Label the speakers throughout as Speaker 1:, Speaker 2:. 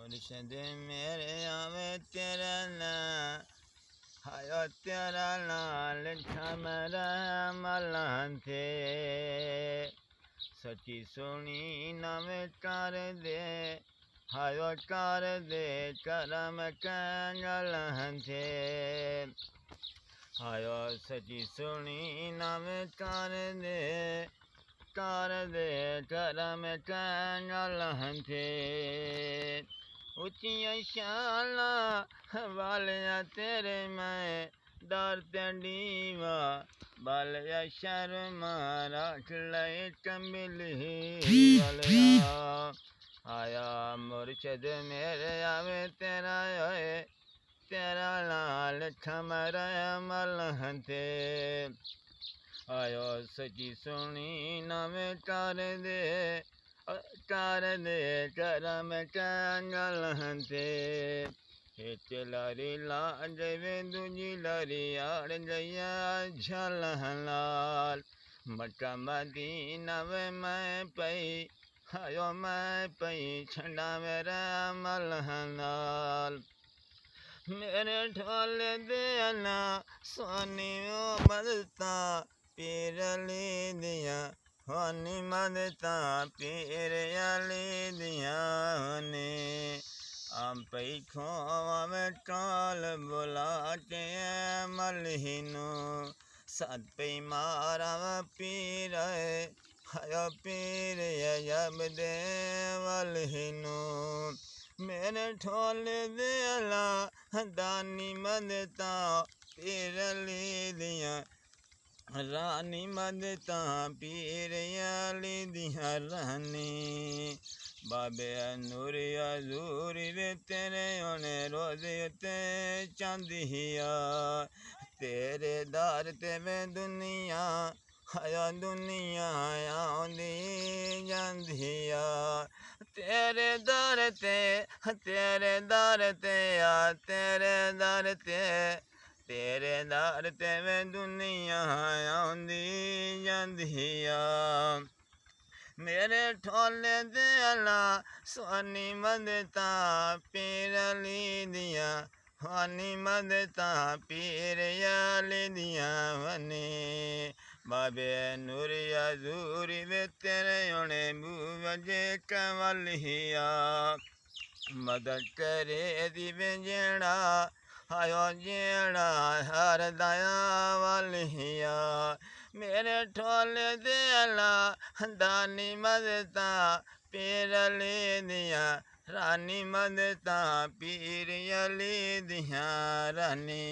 Speaker 1: मुर्शद मेरे आवे तेरा नाम, हायो तेरा नाल छमरा मलां थे। सची सोनी नवे कर दे, हायो कर दे करम कंगलां थे। हायो सची सोनी नवे कर दे करम कंगलां थे। उच्चियां शालां वालिया तेरे मैं डर ते डीवा, बालिया शर्मा रख लई कमली वालिया। आया मुर्शद मेरे आवे तेरा ओए, तेरा लाल खमरा मलां थे। आयो सची सोनी नवे कर दे करम कंगलां थे। एक लारी लाज वे दूजी लारी आड़ जया झलां लाल। मक्का मदीना वे मैं पई, हायो मैं पई छंडा मेरा मलां लाल। मेरे ढोल दे ना सोनी ओ मदता पीर ली दिया होनी मदता पीर अली दिया होनी। आम पई खोवा में टोल बुला के मलहीनो, साथ पई मारा पीर हायो पीर जब दे वलहीनो। मेरे ढोल देला दानी मदता पीर ली दिया रानी मदता पीर अली दिया रानी। बाबे नूरी हजूरी वे तेरे ओने रोज़े ते चांदिया, तेरे दार ते वे दुनिया हाया दुनिया आंदी जांदिया। तेरे दर ते तेरे दर ते तेरे दर ते तेरे दर ते वे दुनिया आंदी जांदिया। मेरे ठोले दे अला सोनी मदता पीर ली दिया होनी मदता पीर अली दिया वनी। बाबे नूरी हजूरी वे तेरे ओने बूवजे कवलिया, मदद करे दिवे जेड़ा हायो जेड़ा हर दया वलिया। मेरे ठोले दे अला दानी मदता पीर ली दिया रानी मदता पीर अली दिया रानी।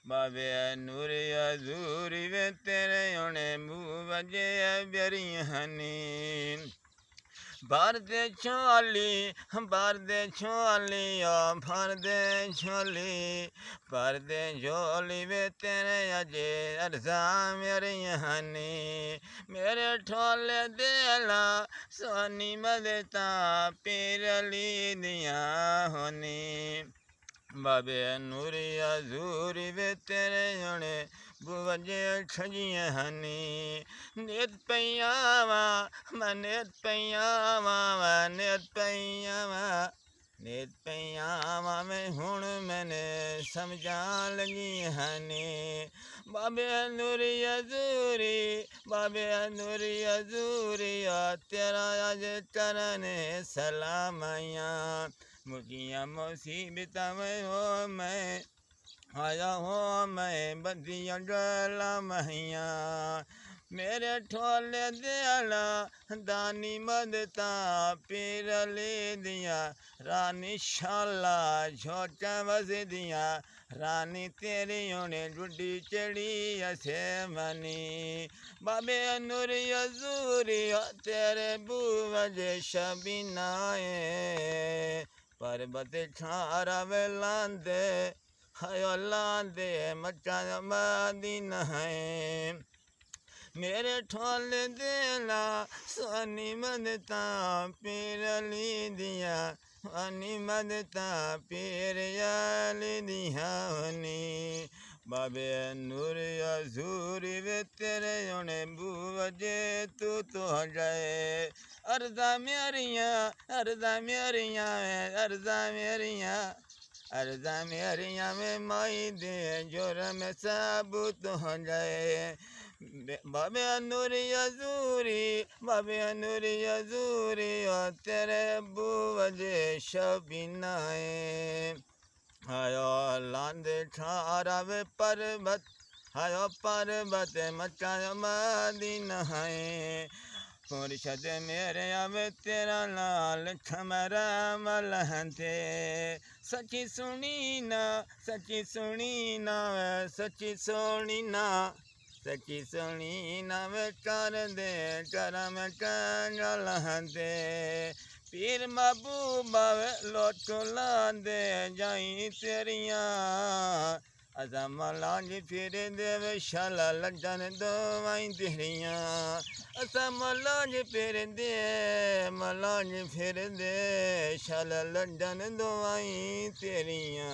Speaker 1: बाबे नूरी हजूरी वे तेरे ओने बूवजे बेरियानी। भर दे झोली भर दे झोली ओ भर दे झोली, भर दे झोली वे तेरे अजे अर्जा मेरी हनी। मेरे ठोले दे ला सोनी मदता पीर ली दिया होनी। बाबे नूरी हजूरी वे तेरे ओने बुवजे छजिया हनी। नित पैयावा नित पैयावा नित पैयावा नित पैयावा में हुण मैंने समझा लगी हनी। बाबे नूरी हजूरी बाबे नूरी हजूरी तेरा अज करने सलामया। मुझिया मुसीबत में हो मैं आया हो मैं बदिया गला महिया। मेरे ठोले दयाला दानी मदता पीर ले दिया रानी शाला झोंका बस दिया रानी तेरी ओने गुड्डी चढ़ी असे मनी। बाबे नूरी हजूरी तेरे बूवजे शबीनाए, पर्वत खारा वे लांदे हायो लांदे मक्का मदीना है। मेरे ठोले देला सोनी मदता पीर ली दिया होनी मदता पीर अली दिया होनी। बाबे नूर हजूरी वे तेरे होने बूवजे तू तो जाए अर्जा मेरियां अर्जा मेरियां में माई दे जोर में साबुत हो जाए बाबे नूरी हजूरी और तेरे बूवजे शबीनाए हायो लांदे ठारा वे पर्वत हायो पर्वत मचायो मदीना है मुर्शद मेरे आवे तेरा लाल खमरा मलहंते सच्ची सुनी ना सच्ची सोनी ना वे कर दे करम कंजल हंते पीर महबूबा वे लौट को ला दे जाई तेरियां असा मलांज फिर दे वे शाला लजन दो वाई तेरियां असा मलांज फिर दे शाला लजन दो वाई तेरियां